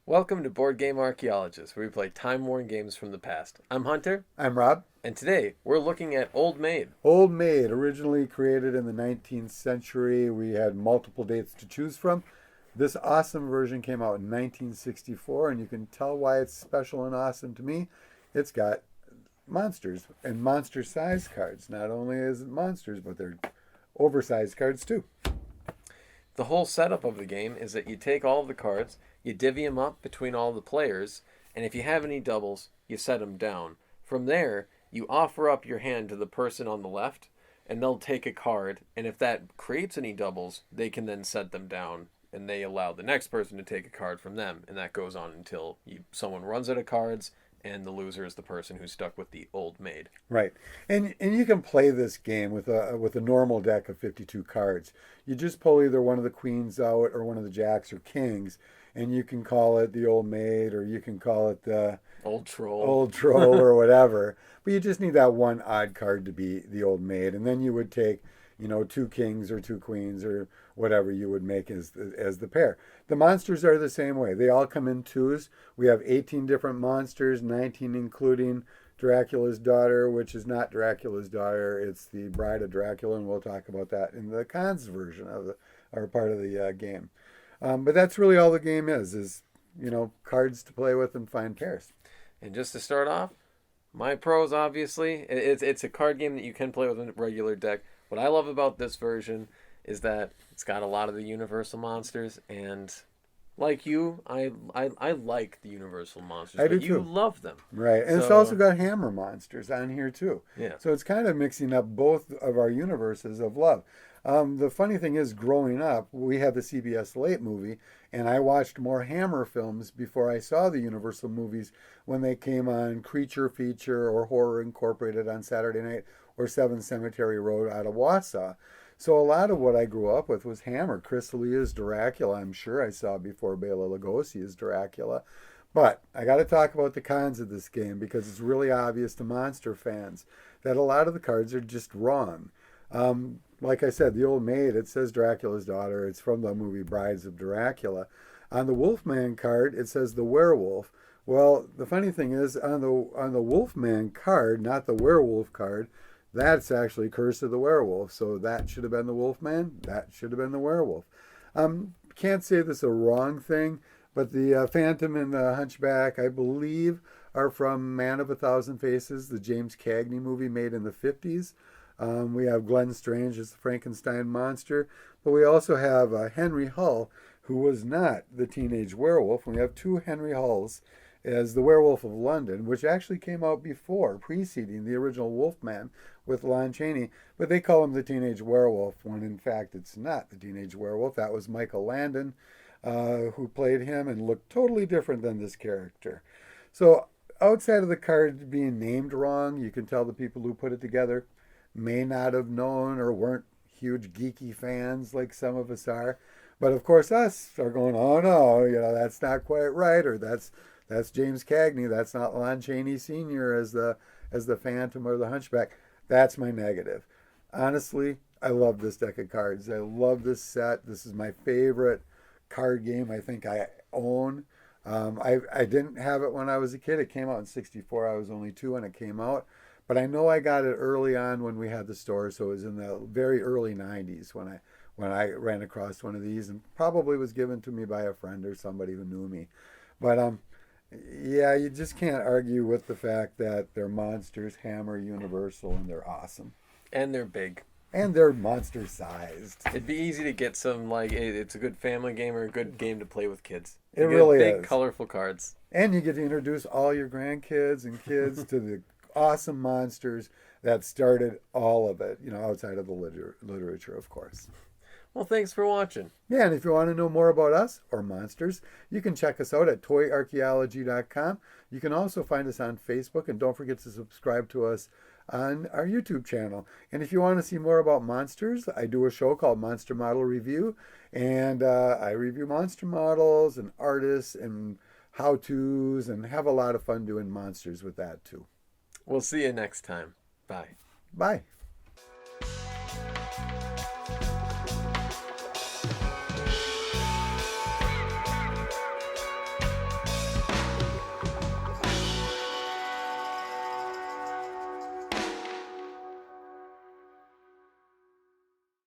Welcome to Board Game Archaeologists, where we play time-worn games from the past. I'm Hunter, I'm Rob. and today we're looking at Old Maid. Old Maid, originally created in the 19th century. We had multiple dates to choose from. This awesome version came out in 1964, and you can tell why it's special and awesome to me. It's got monsters and monster size cards. Not only is it monsters, but they're oversized cards too. The whole setup of the game is that you take all of the cards, you divvy them up between all the players, and if you have any doubles, you set them down. From there, you offer up your hand to the person on the left, and they'll take a card, and if that creates any doubles, they can then set them down, and they allow the next person to take a card from them, and that goes on until someone runs out of cards, and the loser is the person who's stuck with the Old Maid. Right, and you can play this game with a normal deck of 52 cards. You just pull either one of the queens out or one of the jacks or kings, and you can call it the Old Maid, or you can call it the Old Troll. or whatever. But you just need that one odd card to be the Old Maid, and then you would take, two kings or two queens or whatever you would make as the pair. The monsters are the same way. They all come in twos. We have 18 different monsters, 19 including Dracula's daughter, which is not Dracula's daughter. It's the Bride of Dracula, and we'll talk about that in the cons version of our part of the game. But that's really all the game is cards to play with and find pairs. And just to start off, my pros, obviously, it's a card game that you can play with a regular deck. What I love about this version is that it's got a lot of the universal monsters, and like you, I like the universal monsters, I but do you too. love them. Right, and it's also got hammer monsters on here too. Yeah. So it's kind of mixing up both of our universes of love. The funny thing is, growing up, we had the CBS Late movie, and I watched more Hammer films before I saw the Universal movies when they came on Creature Feature or Horror Incorporated on Saturday night or Seven Cemetery Road out of Wausau. So a lot of what I grew up with was Hammer. Chris Leah's Dracula, I'm sure I saw before Bela Lugosi's Dracula. But I got to talk about the cons of this game because it's really obvious to monster fans that a lot of the cards are just wrong. Like I said, the Old Maid, it says Dracula's daughter. It's from the movie Brides of Dracula. On the Wolfman card, it says the werewolf. Well, the funny thing is, on the Wolfman card, not the werewolf card, that's actually Curse of the Werewolf. So that should have been the Wolfman. That should have been the werewolf. Can't say this is a wrong thing, but the Phantom and the Hunchback, I believe, are from Man of a Thousand Faces, the James Cagney movie made in the 50s. We have Glenn Strange as the Frankenstein monster, but we also have Henry Hull, who was not the teenage werewolf. We have two Henry Hulls as the Werewolf of London, which actually came out preceding the original Wolfman with Lon Chaney, but they call him the teenage werewolf when in fact it's not the teenage werewolf. That was Michael Landon, who played him and looked totally different than this character. So outside of the card being named wrong, you can tell the people who put it together may not have known or weren't huge geeky fans like some of us are. But of course us are going, oh no, that's not quite right, or that's James Cagney, that's not Lon Chaney Sr. as the Phantom or the Hunchback. That's my negative. Honestly, I love this deck of cards. I love this set. This is my favorite card game I think I own. I didn't have it when I was a kid. It came out in '64. I was only 2 when it came out. But I know I got it early on when we had the store, so it was in the very early 90s when I ran across one of these, and probably was given to me by a friend or somebody who knew me. But yeah, you just can't argue with the fact that they're monsters, Hammer, Universal, and they're awesome. And they're big. And they're monster sized. It'd be easy to get some, it's a good family game or a good game to play with kids. It really big, is. colorful cards. And you get to introduce all your grandkids and kids to the awesome monsters that started all of it, outside of the literature, of course. Well, thanks for watching. Yeah, and if you want to know more about us or monsters, you can check us out at toyarchaeology.com. You can also find us on Facebook, and don't forget to subscribe to us on our YouTube channel. And if you want to see more about monsters, I do a show called Monster Model Review, and I review monster models and artists and how-tos and have a lot of fun doing monsters with that too. We'll see you next time. Bye. Bye.